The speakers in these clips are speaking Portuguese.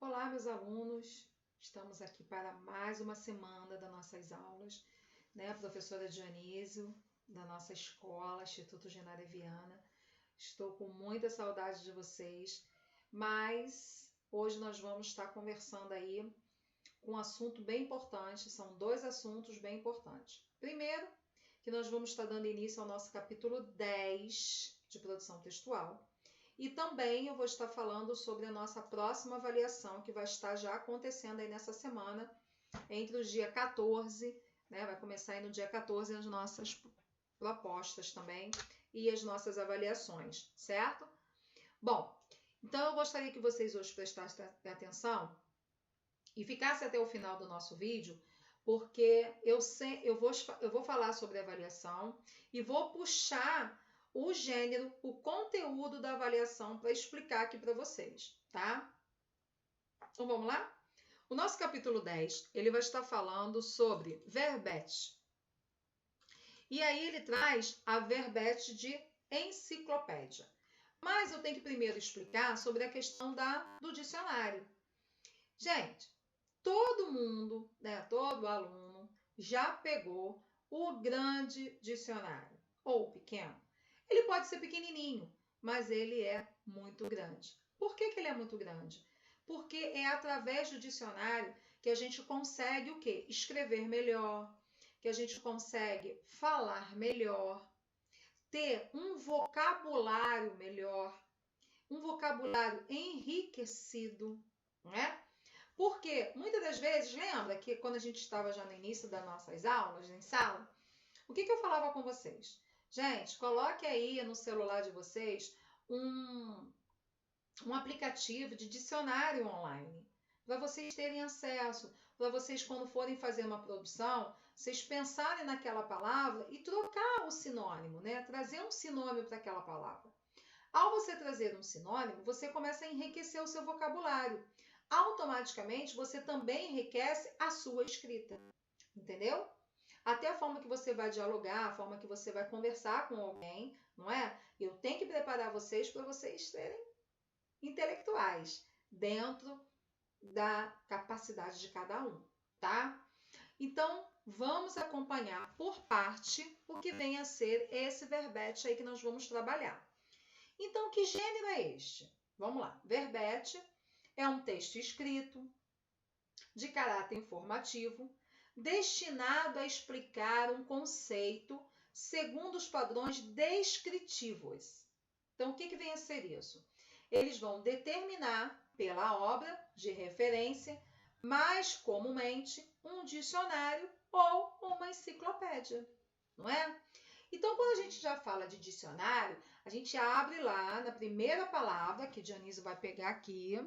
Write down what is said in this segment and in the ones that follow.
Olá, meus alunos. Estamos aqui para mais uma semana das nossas aulas, né? A professora Dionísio, da nossa escola, Instituto Genária Viana. Estou com muita saudade de vocês, mas hoje nós vamos estar conversando aí com um assunto bem importante. São dois assuntos bem importantes. Primeiro, que nós vamos estar dando início ao nosso capítulo 10 de produção textual. E também eu vou estar falando sobre a nossa próxima avaliação, que vai estar já acontecendo aí nessa semana, entre os dias 14, né? Vai começar aí no dia 14 as nossas propostas também e as nossas avaliações, certo? Bom, então eu gostaria que vocês hoje prestassem atenção e ficassem até o final do nosso vídeo, porque eu vou falar sobre avaliação e vou puxar o gênero, o conteúdo da avaliação para explicar aqui para vocês, tá? Então vamos lá? O nosso capítulo 10, ele vai estar falando sobre verbete. E aí ele traz a verbete de enciclopédia. Mas eu tenho que primeiro explicar sobre a questão do dicionário. Gente, todo mundo, né, todo aluno já pegou o grande dicionário ou o pequeno. Ele pode ser pequenininho, mas ele é muito grande. Por que ele é muito grande? Porque é através do dicionário que a gente consegue o quê? Escrever melhor, que a gente consegue falar melhor, ter um vocabulário melhor, um vocabulário enriquecido, não é? Porque muitas das vezes, lembra que quando a gente estava já no início das nossas aulas, em sala, o que eu falava com vocês? Gente, coloque aí no celular de vocês um aplicativo de dicionário online, para vocês terem acesso, para vocês, quando forem fazer uma produção, vocês pensarem naquela palavra e trocar o sinônimo, né? Trazer um sinônimo para aquela palavra. Ao você trazer um sinônimo, você começa a enriquecer o seu vocabulário. Automaticamente, você também enriquece a sua escrita, entendeu? Até a forma que você vai dialogar, a forma que você vai conversar com alguém, não é? Eu tenho que preparar vocês para vocês serem intelectuais, dentro da capacidade de cada um, tá? Então, vamos acompanhar por parte o que vem a ser esse verbete aí que nós vamos trabalhar. Então, que gênero é este? Vamos lá. Verbete é um texto escrito, de caráter informativo, destinado a explicar um conceito segundo os padrões descritivos. Então, o que vem a ser isso? Eles vão determinar, pela obra de referência, mais comumente um dicionário ou uma enciclopédia, não é? Então, quando a gente já fala de dicionário, a gente abre lá na primeira palavra, que Dionísio vai pegar aqui,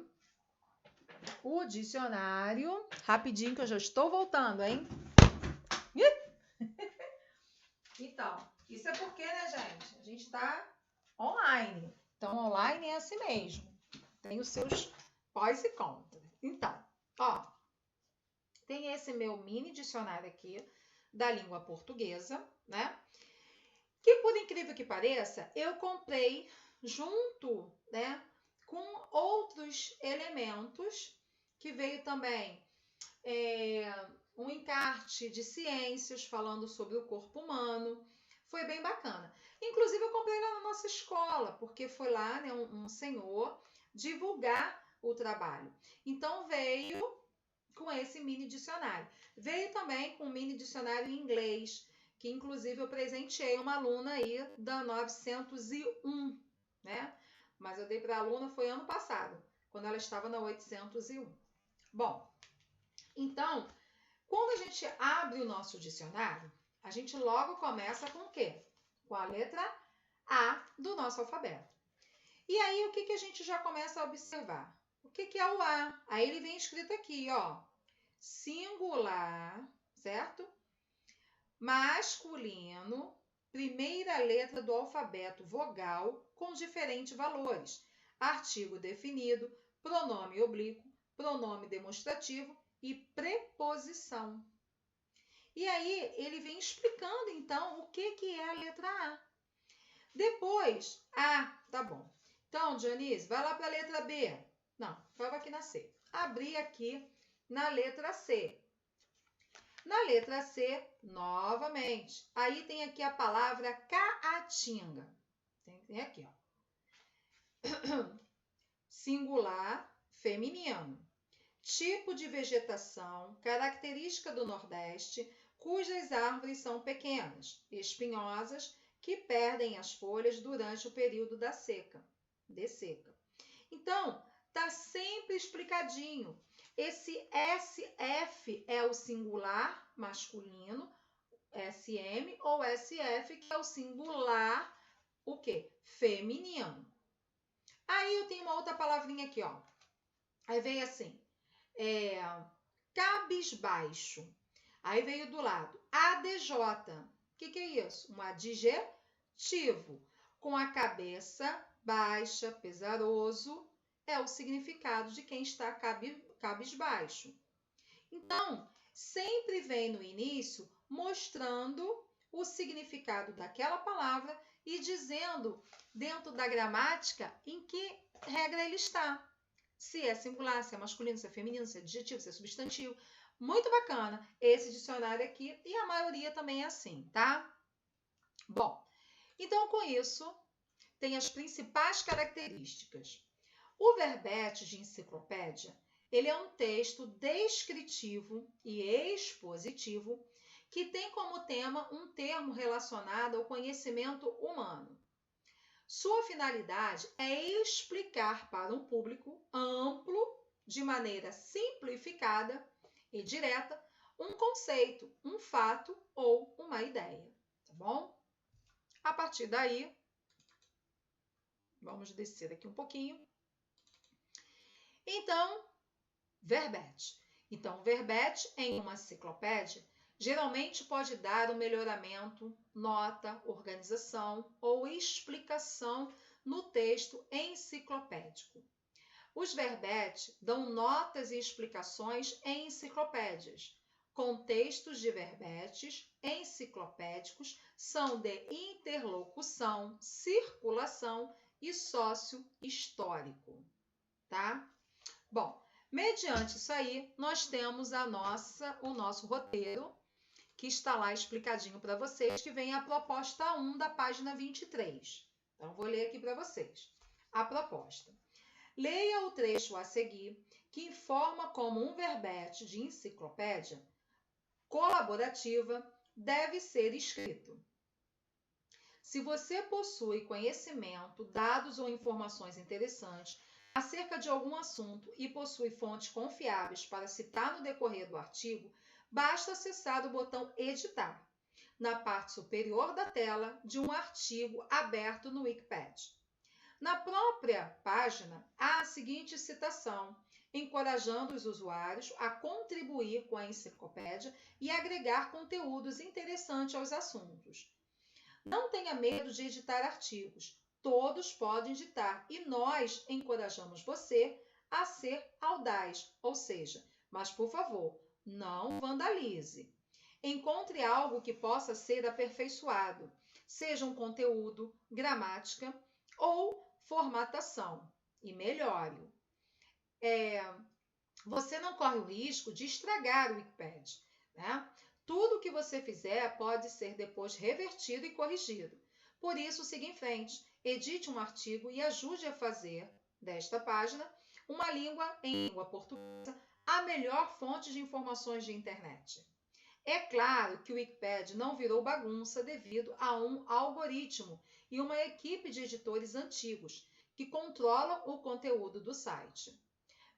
o dicionário. Rapidinho que eu já estou voltando, hein? Então, isso é porque, né, gente? A gente está online. Então, online é assim mesmo. Tem os seus pós e contras. Então, ó, tem esse meu mini dicionário aqui da língua portuguesa, né? Que, por incrível que pareça, eu comprei junto, né, com outros elementos, que veio também um encarte de ciências falando sobre o corpo humano. Foi bem bacana. Inclusive, eu comprei lá na nossa escola, porque foi lá, né, um senhor divulgar o trabalho. Então, veio com esse mini dicionário. Veio também com um mini dicionário em inglês, que inclusive eu presenteei uma aluna aí da 901, né? Mas eu dei para a aluna foi ano passado, quando ela estava na 801. Bom, então, quando a gente abre o nosso dicionário, a gente logo começa com o quê? Com a letra A do nosso alfabeto. E aí, o que a gente já começa a observar? O que é o A? Aí ele vem escrito aqui, ó, singular, certo? Masculino, primeira letra do alfabeto vogal com diferentes valores. Artigo definido, pronome oblíquo, pronome demonstrativo e preposição. E aí, ele vem explicando, então, o que é a letra A. Depois, tá bom. Então, Dionísio, vai lá para a letra B. Não, Prova aqui na C. Abri aqui na letra C. Na letra C, novamente, aí tem aqui a palavra caatinga. Tem aqui, ó. Singular feminino. Tipo de vegetação, característica do Nordeste, cujas árvores são pequenas, espinhosas, que perdem as folhas durante o período da seca, de seca. Então, tá sempre explicadinho. Esse SF é o singular masculino, SM, ou SF, que é o singular, o quê? Feminino. Aí eu tenho uma outra palavrinha aqui, ó. Aí veio assim, cabisbaixo. Aí veio do lado, ADJ. O que é isso? Um adjetivo. Com a cabeça baixa, pesaroso, é o significado de quem está cabisbaixo. Então, sempre vem no início mostrando o significado daquela palavra e dizendo, dentro da gramática, em que regra ele está. Se é singular, se é masculino, se é feminino, se é adjetivo, se é substantivo. Muito bacana esse dicionário aqui e a maioria também é assim, tá? Bom, então com isso, tem as principais características. O verbete de enciclopédia, ele é um texto descritivo e expositivo que tem como tema um termo relacionado ao conhecimento humano. Sua finalidade é explicar para um público amplo, de maneira simplificada e direta, um conceito, um fato ou uma ideia, tá bom? A partir daí, vamos descer aqui um pouquinho. Então, verbete. Então, verbete em uma enciclopédia geralmente pode dar um melhoramento, nota, organização ou explicação no texto enciclopédico. Os verbetes dão notas e explicações em enciclopédias. Contextos de verbetes enciclopédicos são de interlocução, circulação e sócio-histórico, tá? Bom, mediante isso aí, nós temos o nosso roteiro, que está lá explicadinho para vocês, que vem a proposta 1 da página 23. Então, vou ler aqui para vocês. A proposta. Leia o trecho a seguir, que informa como um verbete de enciclopédia colaborativa deve ser escrito. Se você possui conhecimento, dados ou informações interessantes acerca de algum assunto e possui fontes confiáveis para citar no decorrer do artigo, basta acessar o botão Editar, na parte superior da tela de um artigo aberto no Wikipedia. Na própria página, há a seguinte citação, encorajando os usuários a contribuir com a enciclopédia e agregar conteúdos interessantes aos assuntos. Não tenha medo de editar artigos. Todos podem editar e nós encorajamos você a ser audaz, ou seja, mas por favor, não vandalize. Encontre algo que possa ser aperfeiçoado, seja um conteúdo, gramática ou formatação, e melhore-o. Você não corre o risco de estragar o Wikipedia, né? Tudo que você fizer pode ser depois revertido e corrigido. Por isso, siga em frente, edite um artigo e ajude a fazer desta página uma língua em língua portuguesa a melhor fonte de informações de internet. É claro que o Wikipedia não virou bagunça devido a um algoritmo e uma equipe de editores antigos que controlam o conteúdo do site.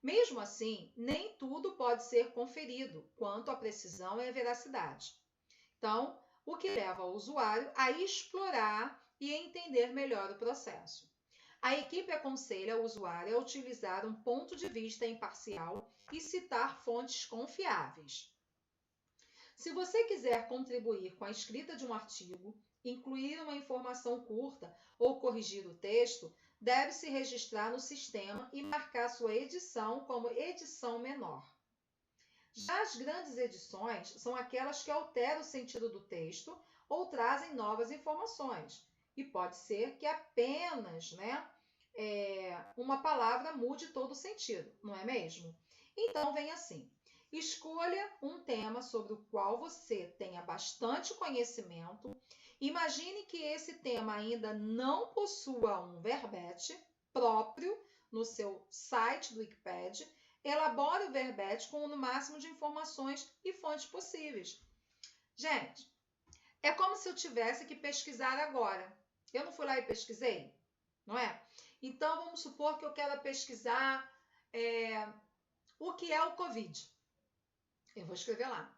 Mesmo assim, nem tudo pode ser conferido quanto à precisão e à veracidade. Então, o que leva o usuário a explorar e entender melhor o processo. A equipe aconselha o usuário a utilizar um ponto de vista imparcial e citar fontes confiáveis. Se você quiser contribuir com a escrita de um artigo, incluir uma informação curta ou corrigir o texto, deve-se registrar no sistema e marcar sua edição como edição menor. Já as grandes edições são aquelas que alteram o sentido do texto ou trazem novas informações. E pode ser que apenas uma palavra mude todo o sentido, não é mesmo? Então, vem assim. Escolha um tema sobre o qual você tenha bastante conhecimento. Imagine que esse tema ainda não possua um verbete próprio no seu site do Wikipedia. Elabore o verbete com o máximo de informações e fontes possíveis. Gente, é como se eu tivesse que pesquisar agora. Eu não fui lá e pesquisei, não é? Então, vamos supor que eu quero pesquisar o que é o Covid. Eu vou escrever lá,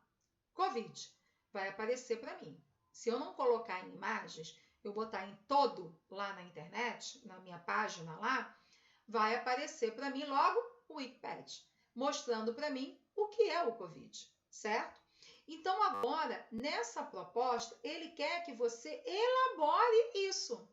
Covid. Vai aparecer para mim. Se eu não colocar em imagens, eu botar em todo lá na internet, na minha página lá, vai aparecer para mim logo o Wikipedia, mostrando para mim o que é o Covid, certo? Então, agora, nessa proposta, ele quer que você elabore isso.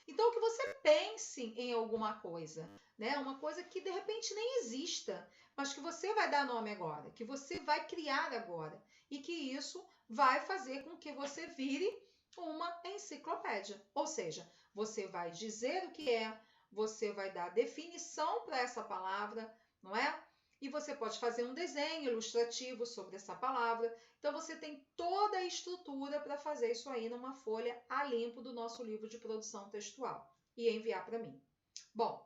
Então, que você pense em alguma coisa, né? Uma coisa que de repente nem exista, mas que você vai dar nome agora, que você vai criar agora, e que isso vai fazer com que você vire uma enciclopédia. Ou seja, você vai dizer o que é, você vai dar definição para essa palavra, não é? E você pode fazer um desenho ilustrativo sobre essa palavra. Então, você tem toda a estrutura para fazer isso aí numa folha a limpo do nosso livro de produção textual e enviar para mim. Bom,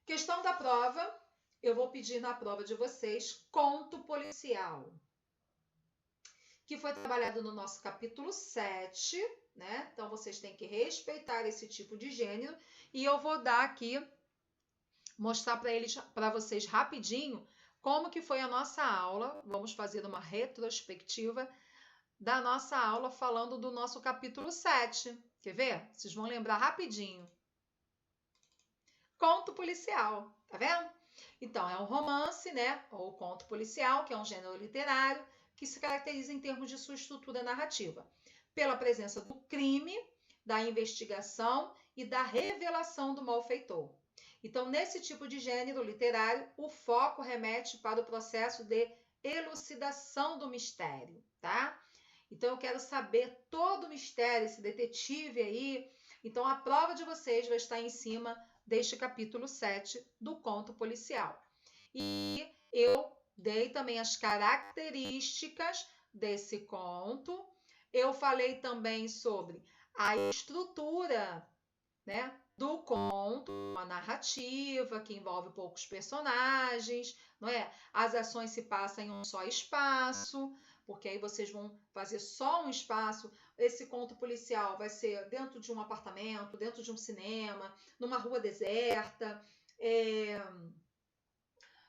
questão da prova, eu vou pedir na prova de vocês conto policial, que foi trabalhado no nosso capítulo 7, né? Então, vocês têm que respeitar esse tipo de gênero e eu vou dar aqui, mostrar para vocês rapidinho como que foi a nossa aula. Vamos fazer uma retrospectiva da nossa aula falando do nosso capítulo 7. Quer ver? Vocês vão lembrar rapidinho. Conto policial, tá vendo? Então, é um romance, né? Ou conto policial, que é um gênero literário que se caracteriza em termos de sua estrutura narrativa, pela presença do crime, da investigação e da revelação do malfeitor. Então, nesse tipo de gênero literário, o foco remete para o processo de elucidação do mistério, tá? Então, eu quero saber todo o mistério, esse detetive aí. Então, a prova de vocês vai estar em cima deste capítulo 7 do conto policial. E eu dei também as características desse conto. Eu falei também sobre a estrutura, né, do conto, uma narrativa que envolve poucos personagens, não é? As ações se passam em um só espaço, porque aí vocês vão fazer só um espaço. Esse conto policial vai ser dentro de um apartamento, dentro de um cinema, numa rua deserta,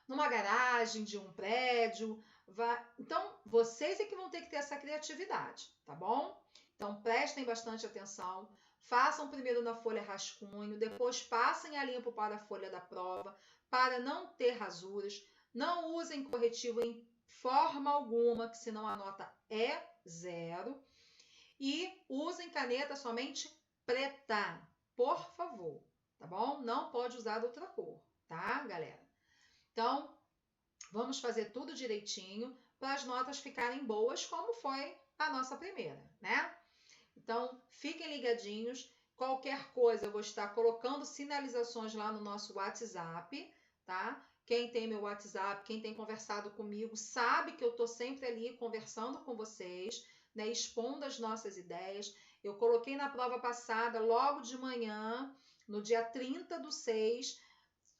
numa garagem de um prédio. Então, vocês é que vão ter que ter essa criatividade, tá bom? Então, prestem bastante atenção. Façam primeiro na folha rascunho, depois passem a limpo para a folha da prova, para não ter rasuras. Não usem corretivo em forma alguma, que senão a nota é 0. E usem caneta somente preta, por favor, tá bom? Não pode usar outra cor, tá, galera? Então, vamos fazer tudo direitinho para as notas ficarem boas, como foi a nossa primeira, né? Então, fiquem ligadinhos. Qualquer coisa, eu vou estar colocando sinalizações lá no nosso WhatsApp, tá? Quem tem meu WhatsApp, quem tem conversado comigo, sabe que eu estou sempre ali conversando com vocês, né? Expondo as nossas ideias. Eu coloquei na prova passada, logo de manhã, no dia 30/6,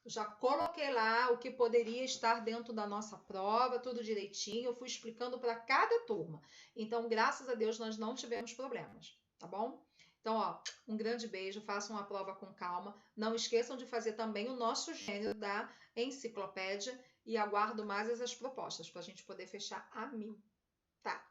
já coloquei lá o que poderia estar dentro da nossa prova, tudo direitinho. Eu fui explicando para cada turma. Então, graças a Deus, nós não tivemos problemas, tá bom? Então, ó, um grande beijo, façam a prova com calma. Não esqueçam de fazer também o nosso gênero da enciclopédia e aguardo mais essas propostas para a gente poder fechar a 1000, tá?